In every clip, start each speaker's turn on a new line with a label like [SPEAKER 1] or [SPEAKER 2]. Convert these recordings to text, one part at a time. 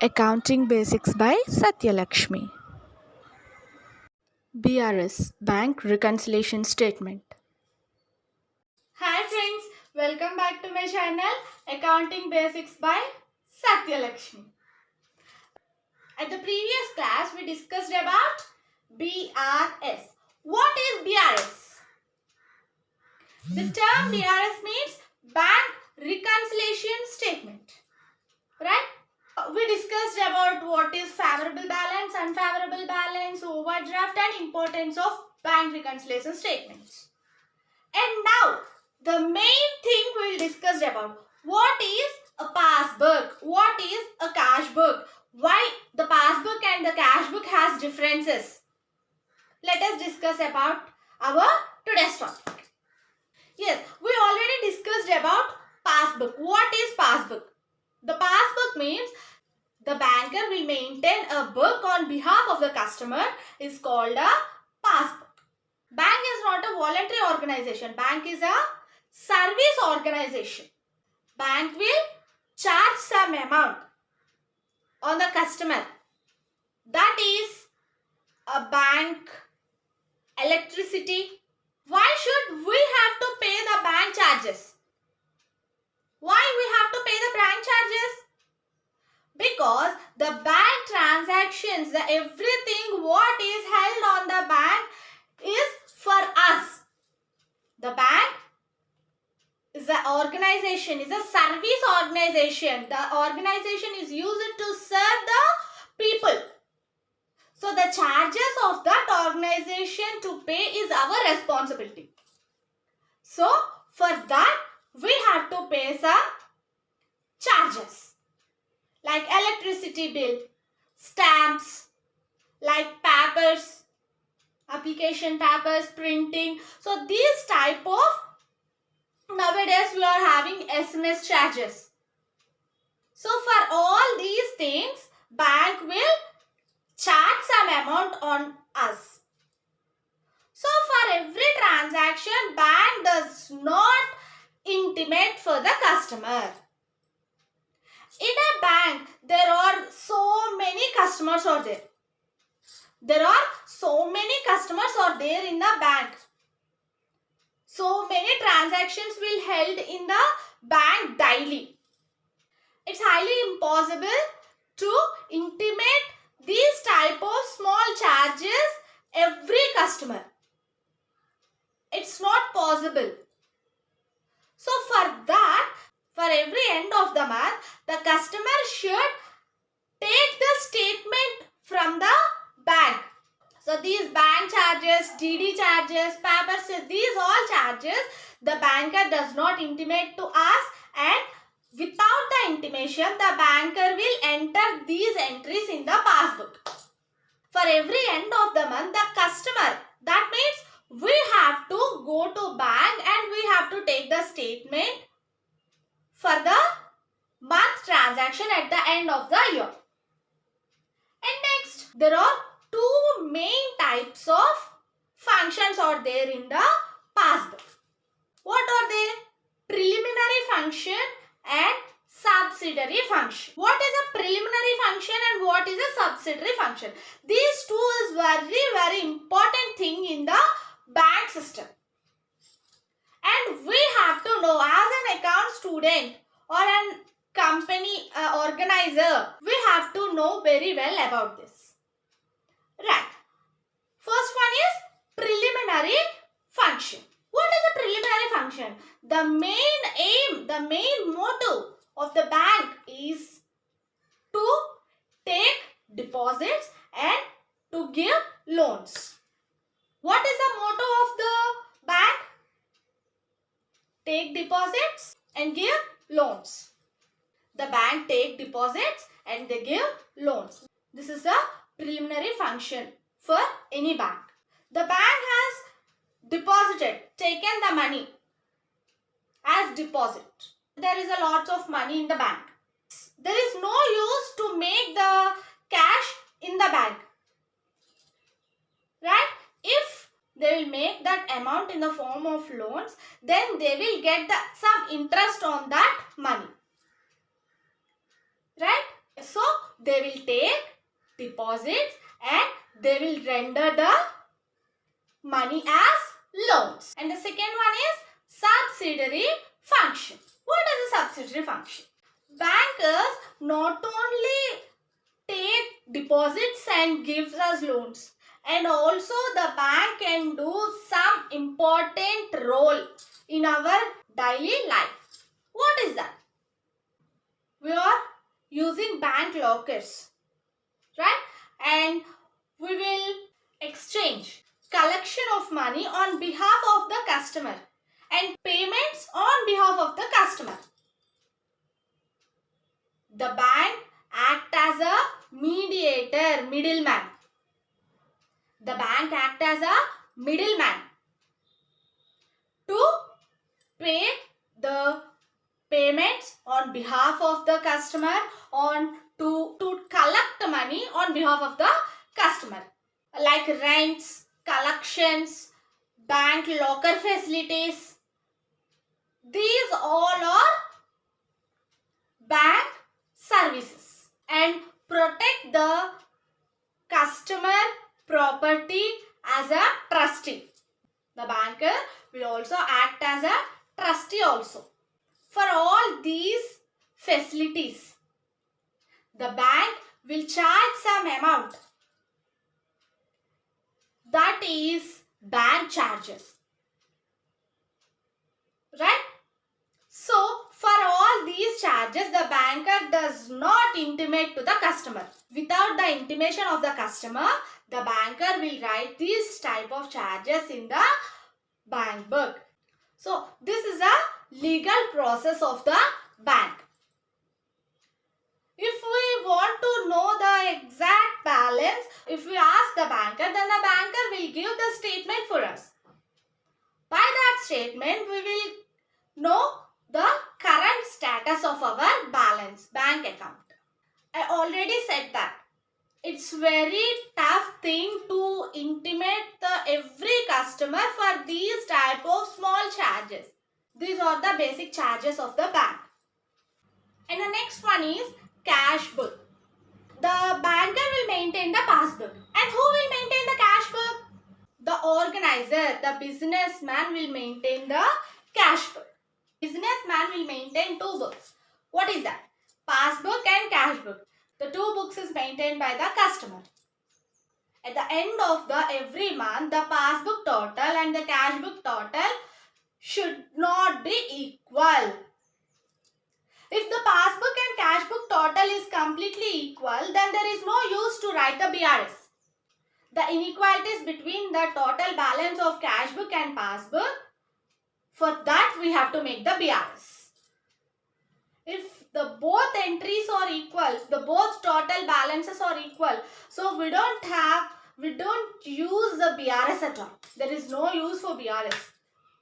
[SPEAKER 1] Accounting Basics by Satyalakshmi. BRS Bank Reconciliation Statement.
[SPEAKER 2] Hi friends, welcome back to my channel Accounting Basics by Satyalakshmi. At the previous class we discussed about BRS. What is BRS? The term BRS means Bank Reconciliation Statement. Right? We discussed about what is favorable balance, unfavorable balance, overdraft and importance of bank reconciliation statements. And now the main thing we'll discuss about what is a passbook, what is a cash book, why the passbook and the cash book has differences. Let us discuss about our today's topic. Yes, we already discussed about passbook. What is passbook? The passbook means the banker will maintain a book on behalf of the customer is called a passbook. Bank is not a voluntary organization. Bank is a service organization. Bank will charge some amount on the customer. That is a bank electricity. Why should we have to pay the bank charges? Why we have to pay the bank charges? Because the bank transactions, everything what is held on the bank is for us. The bank is an organization, is a service organization. The organization is used to serve the people. So the charges of that organization to pay is our responsibility. So for that we have to pay some charges like electricity bill, stamps, like papers, application papers, printing. So these type of, nowadays we are having SMS charges. So for all these things, bank will charge some amount on us. So for every transaction, bank does not intimate for the customer. In a bank, there are so many customers are there. There are so many customers are there in the bank. So many transactions will held in the bank daily. It's highly impossible to intimate these type of small charges every customer. It's not possible. So for that, for every end of the month, the customer should take the statement from the bank. So these bank charges, DD charges, paper, these all charges the banker does not intimate to us, and without the intimation the banker will enter these entries in the passbook. For every end of the month the customer, that means we have to go to bank and we have to take the statement for the month transaction at the end of the year. And next, there are two main types of functions are there in the passbook. What are they? Preliminary function and subsidiary function. What is a preliminary function and what is a subsidiary function? These two is very important thing in the bank system. And we have to know as an account student or an company organizer, we have to know very well about this. Right. First one is preliminary function. What is a preliminary function? The main aim, the main motto of the bank is to take deposits and to give loans. What is the motto of the bank? Take deposits and give loans. The bank take deposits and they give loans. This is the preliminary function for any bank. The bank has deposited, taken the money as deposit. There is a lot of money in the bank. There is no use to make the cash in the bank. Right? If they will make that amount in the form of loans, then they will get some interest on that money. Right? So they will take deposits and they will render the money as loans. And the second one is subsidiary function. What is a subsidiary function? Bankers not only take deposits and gives us loans, and also the bank can do some important role in our daily life. What is that? We are using bank lockers, right? And we will exchange collection of money on behalf of the customer and payments on behalf of the customer. The bank act as a mediator, middleman. The bank act as a middleman to pay the payments on behalf of the customer, to collect money on behalf of the customer, like rents, collections, bank locker facilities. These all are bank services and protect the customer property as a trustee. The banker will also act as a trustee also. For all these facilities, the bank will charge some amount. That is bank charges. Right? So, for all these charges, the banker does not intimate to the customer. Without the intimation of the customer, the banker will write these type of charges in the bank book. So, this is a legal process of the bank. If we want to know the exact balance, if we ask the banker, then the banker will give the statement for us. By that statement, we will know the current status of our balance, bank account. I already said that it's very tough thing to intimate every customer for these type of small charges. These are the basic charges of the bank. And the next one is cash book. The banker will maintain the passbook. And who will maintain the cash book? The organizer, the businessman will maintain the cash book. Businessman will maintain two books. What is that? Passbook and cash book. The two books is maintained by the customer. At the end of the every month, the passbook total and the cash book total should not be equal. If the passbook and cash book total is completely equal, then there is no use to write the BRS. The inequalities between the total balance of cash book and passbook, for that we have to make the BRS. If the both entries are equal, the both total balances are equal, so we don't use the BRS at all. There is no use for BRS.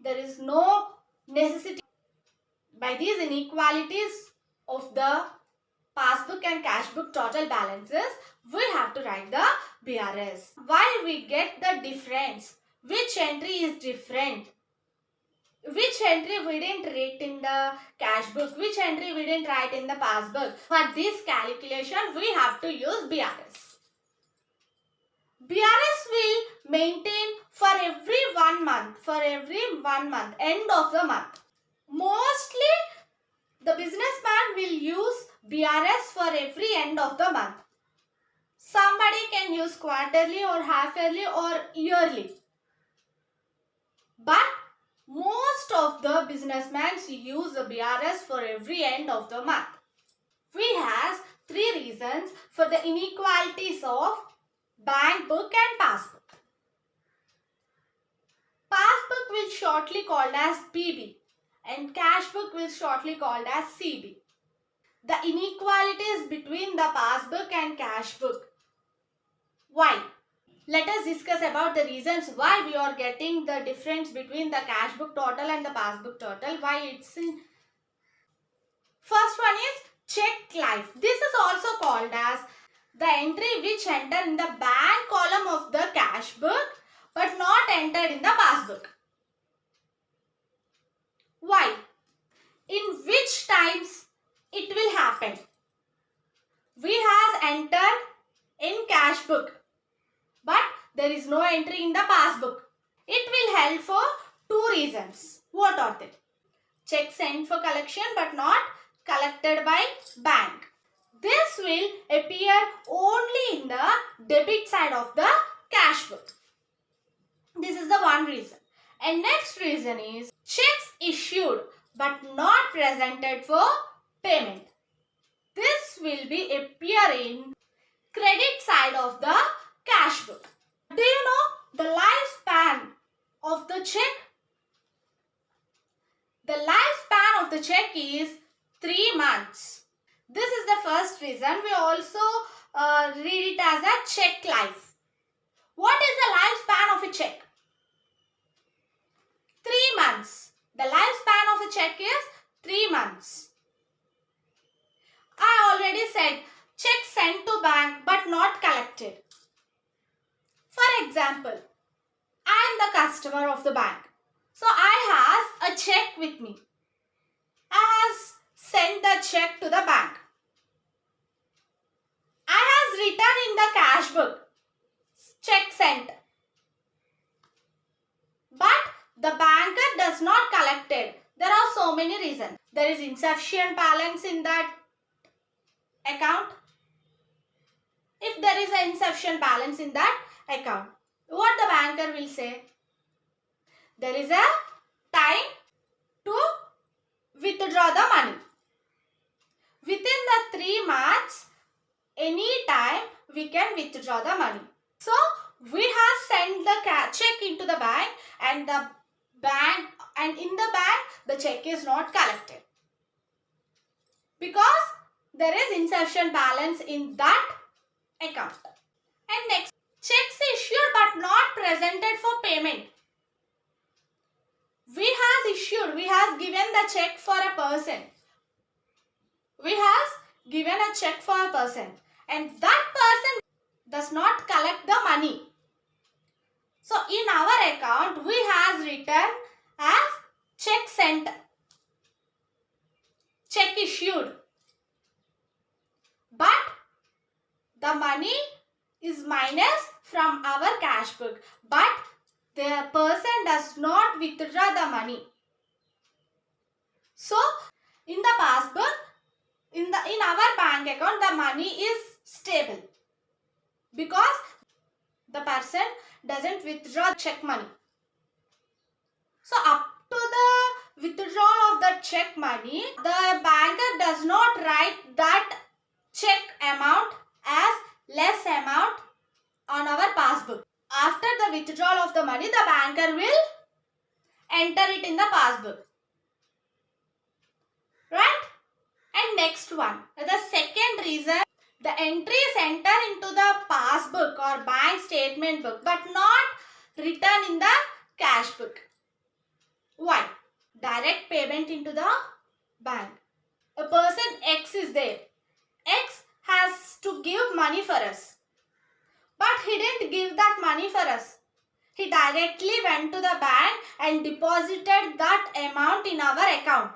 [SPEAKER 2] There is no necessity. By these inequalities of the passbook and cash book total balances, we have to write the BRS. Why we get the difference? Which entry is different? Which entry we didn't write in the cash book? Which entry we didn't write in the passbook? For this calculation, we have to use BRS. BRS will maintain for every 1 month. For every 1 month, end of the month. Mostly, the businessman will use BRS for every end of the month. Somebody can use quarterly or half yearly or yearly. But most of the businessmen use the BRS for every end of the month. We have 3 reasons for the inequalities of bank book and passbook. Passbook will shortly called as PB and cash book will shortly called as CB. The inequalities between the passbook and cash book. Why? Let us discuss about the reasons why we are getting the difference between the cash book total and the passbook total. Why it's in. First one is check life. This is also called as the entry which enter in the bank column of the cash book but not entered in the passbook. Why? In which times it will happen? We have entered in cash book, but there is no entry in the passbook. It will help for two reasons. What are they? Check sent for collection but not collected by bank. This will appear only in the debit side of the cash book. This is the one reason. And next reason is checks issued but not presented for payment. This will be appearing credit side of the cash book. Do you know the lifespan of the check? The lifespan of the check is 3 months. This is the first reason. We also read it as a check life. What is the lifespan of a check? 3 months. The lifespan of a check is 3 months. I already said check sent to bank but not collected. For example, I am the customer of the bank. So I has a check with me. I has sent the check to the bank. I has written in the cash book, check sent. But the banker does not collect it. There are so many reasons. There is insufficient balance in that account. If there is an insufficient balance in that account, what the banker will say? There is a time to withdraw the money. Within the 3 months, any time we can withdraw the money. So, we have sent the check into the bank and in the bank the check is not collected. Because there is insufficient balance in that account. And next, checks issued but not presented for payment. We has given the check for a person. We has given a check for a person and that person does not collect the money. So in our account we has written as check sent, check issued, but the money is minus from our cash book, but the person does not withdraw the money. So in the passbook, in our bank account, the money is stable because the person doesn't withdraw check money. So up to the withdrawal of the check money, the banker does not write that check amount as less amount on our passbook. After the withdrawal of the money, the banker will enter it in the passbook. Right? And next one, the second reason, the entries enter into the passbook or bank statement book but not written in the cash book. Why? Direct payment into the bank. A person X is there. X has to give money for us. But he didn't give that money for us. He directly went to the bank and deposited that amount in our account.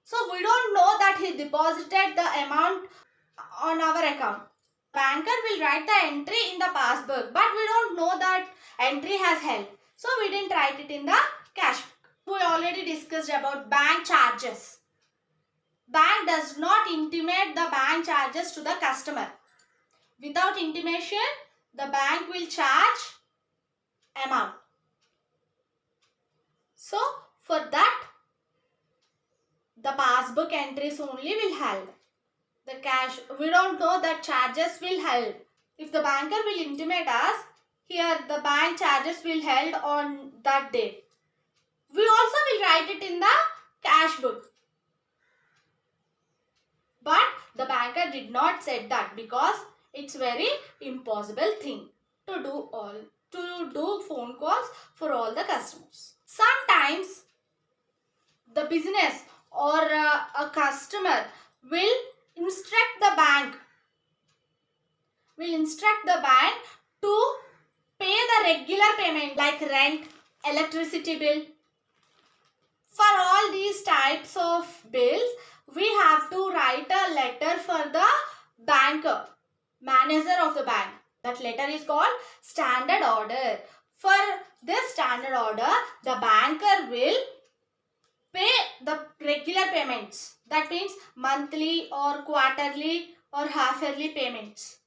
[SPEAKER 2] So we don't know that he deposited the amount on our account. Banker will write the entry in the passbook, but we don't know that entry has held. So we didn't write it in the cash book. We already discussed about bank charges. Bank does not intimate the bank charges to the customer. Without intimation, the bank will charge amount. So for that, the passbook entries only will help. The cash, we don't know that charges will held. If the banker will intimate us, here the bank charges will held on that date. We also will write it in the cash book. But the banker did not say that because it's very impossible thing to do phone calls for all the customers. Sometimes the business or a customer will instruct the bank to pay the regular payment like rent, electricity bill. For all these types of bills, we have to write a letter for the banker, manager of the bank. That letter is called standard order. For this standard order, the banker will pay the regular payments. That means monthly or quarterly or half-yearly payments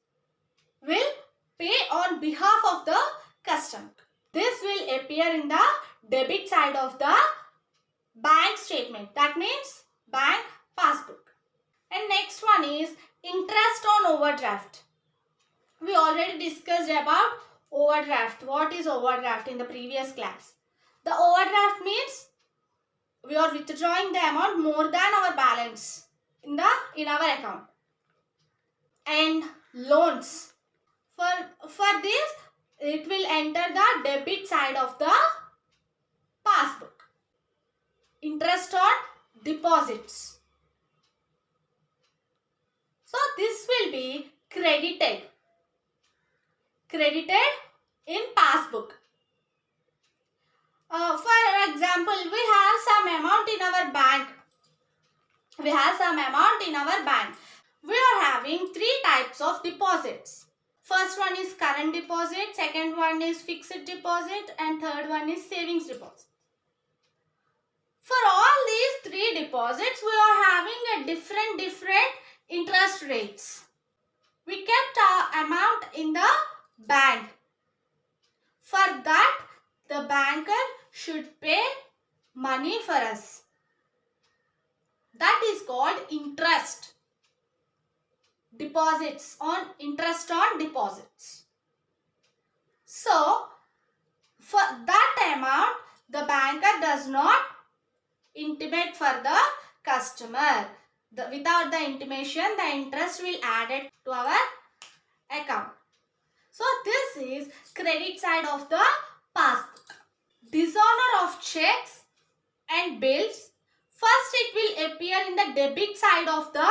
[SPEAKER 2] will pay on behalf of the customer. This will appear in the debit side of the bank statement. That means bank passbook. And next one is interest on overdraft. We already discussed about overdraft. What is overdraft in the previous class? The overdraft means we are withdrawing the amount more than our balance in our account. And loans. For this, it will enter the debit side of the passbook. Interest on deposits. So this will be credited in passbook. For example, we have some amount in our bank. We are having three types of deposits. First one is current deposit, second one is fixed deposit, and third one is savings deposit. For all these three deposits, we are having a different interest rates. We kept our amount in the bank. For that, the banker should pay money for us. That is called interest. Interest on deposits. So, for that amount, the banker does not intimate for the customer. Without the intimation, the interest will add it to our account. So this is credit side of the passbook. Dishonor of checks and bills. First it will appear in the debit side of the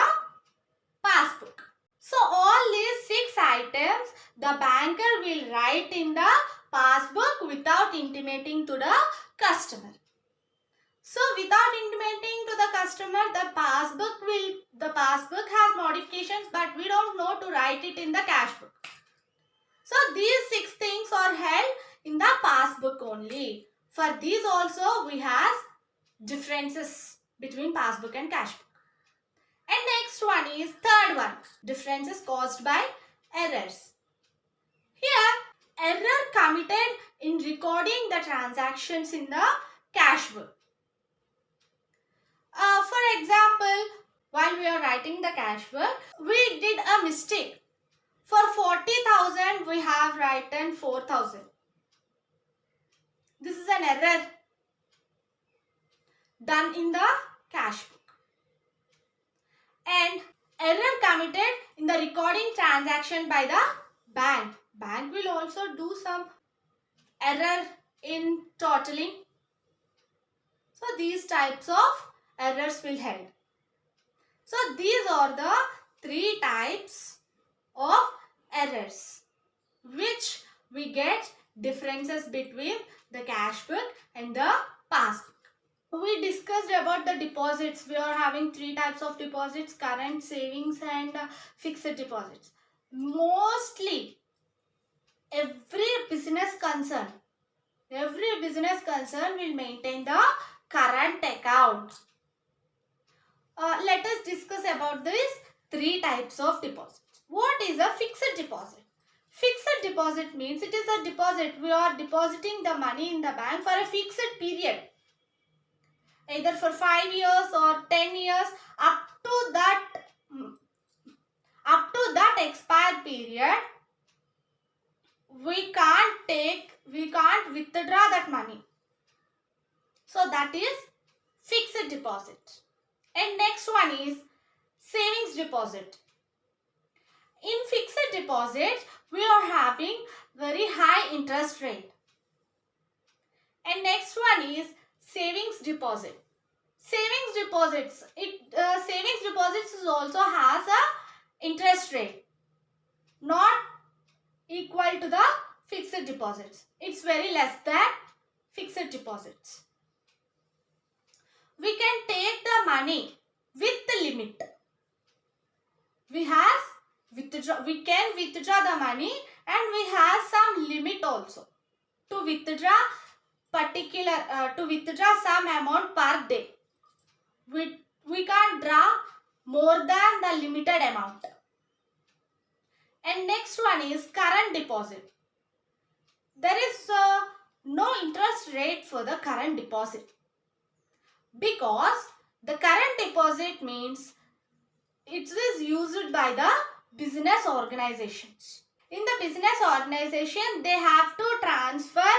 [SPEAKER 2] passbook. So all these 6 items the banker will write in the passbook without intimating to the customer. So without intimating to the customer, the passbook has modifications, but we don't know to write it in the cash book. So these 6 things are held in the passbook only. For these also we have differences between passbook and cash book. And next one is third one, differences caused by errors. Here, error committed in recording the transactions in the cash book. For example, while we are writing the cash book, we did a mistake. For 40,000, we have written 4,000. This is an error done in the cash book. And error committed in the recording transaction by the bank. Bank will also do some error in totaling. So these types of errors will held. So these are the 3 types of errors which we get differences between the cash book and the passbook. We discussed about the deposits. We are having 3 types of deposits: current, savings and fixed deposits. Mostly every business concern will maintain the current account. Let us discuss about these 3 types of deposits. What is a fixed deposit? Fixed deposit means it is a deposit. We are depositing the money in the bank for a fixed period. Either for 5 years or 10 years, up to that expired period, we can't withdraw that money. So that is fixed deposit. And next one is savings deposit. In fixed deposit, we are having very high interest rate. And next one is savings deposit. Savings deposits also has a interest rate not equal to the fixed deposits. It's very less than fixed deposits. We can take the money with the limit. We have we can withdraw the money, and we have some limit also to withdraw some amount per day. We can't draw more than the limited amount. And next one is current deposit. There is no interest rate for the current deposit, because the current deposit means it is used by the business organizations. In the business organization, they have to transfer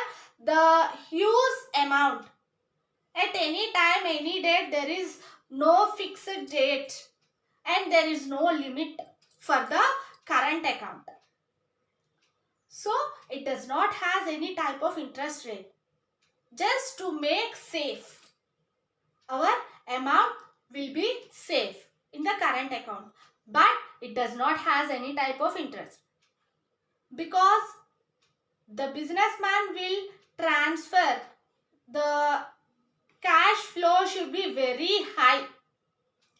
[SPEAKER 2] the huge amount at any time, any date. There is no fixed date and there is no limit for the current account. So it does not have any type of interest rate. Just to make safe, our amount will be safe in the current account, but it does not have any type of interest, because the businessman will transfer, the cash flow should be very high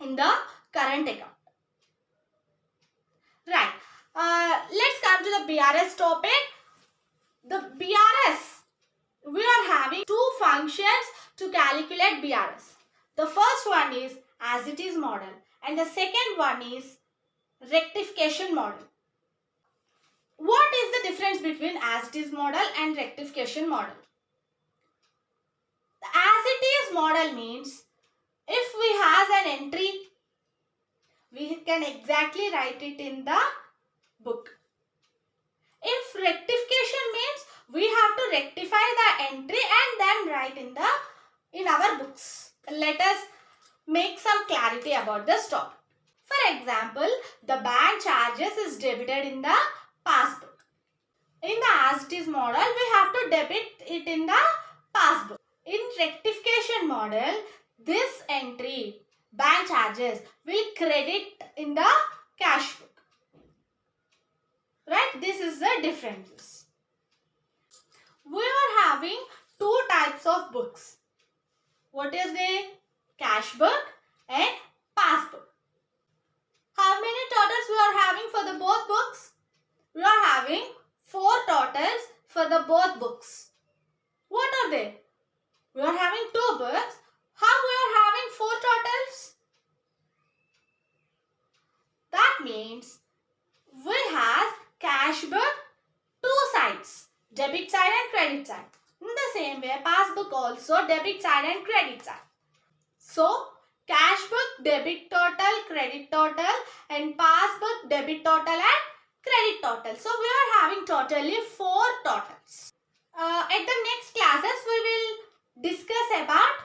[SPEAKER 2] in the current account. Right. Let's come to the BRS topic. The BRS, we are having two functions to calculate BRS. The first one is as it is model, and the second one is rectification model. What is the difference between as it is model and rectification model? The as it is model means if we have an entry, we can exactly write it in the book. If rectification means we have to rectify the entry and then write in our books. Let us make some clarity about this topic. For example, the bank charges is debited in the passbook. In the as it is model, we have to debit it in the passbook. In rectification model, this entry, bank charges, will credit in the cash book. Right? This is the difference. We are having two types of books. What is the cash book and passbook? How many totals we are having for the both books? We are having 4 totals for the both books. What are they? We are having 2 books. How we are having 4 totals? That means we have cash book 2 sides, debit side and credit side. In the same way, passbook also debit side and credit side. So, cash book debit total, credit total, and passbook debit total and credit total. So, we are having totally 4 totals. At the next classes, we will discuss about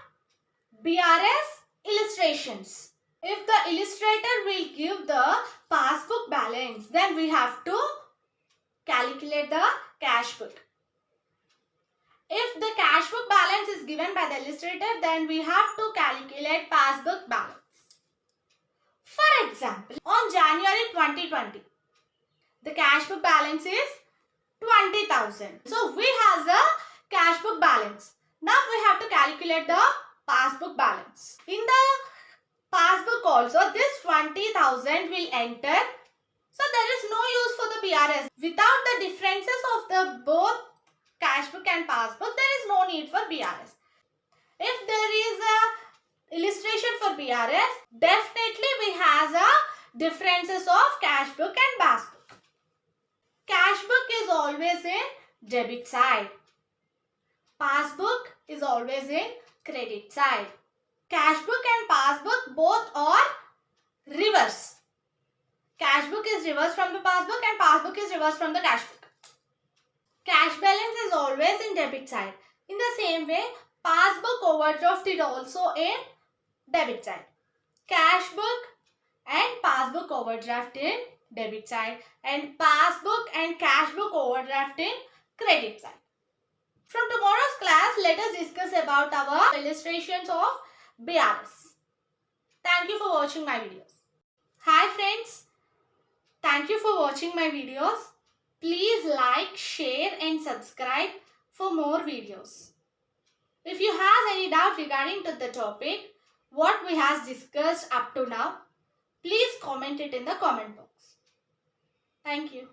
[SPEAKER 2] BRS illustrations. If the illustrator will give the passbook balance, then we have to calculate the cash book. If the cash book balance is given by the illustrator, then we have to calculate passbook balance. For example, on January 2020, the cash book balance is 20,000. So we have the cash book balance. Now we have to calculate the passbook balance. In the passbook also, this 20,000 will enter. So there is no use for the BRS. Without the differences of the both cash book and passbook, there is no need for BRS. If there is a illustration for BRS, definitely we have a differences of cash book and passbook. Cash book is always in debit side. Passbook is always in credit side. Cash book and passbook both are reverse. Cash book is reversed from the passbook and passbook is reversed from the cash book. Cash balance is always in debit side. In the same way, passbook overdraft is also in debit side. Cash book and passbook overdraft in debit side, and passbook and cash book overdraft in credit side. From tomorrow's class, let us discuss about our illustrations of BRS. Thank you for watching my videos. Hi friends, thank you for watching my videos. Please like, share and subscribe for more videos. If you have any doubt regarding to the topic, what we have discussed up to now, please comment it in the comment box. Thank you.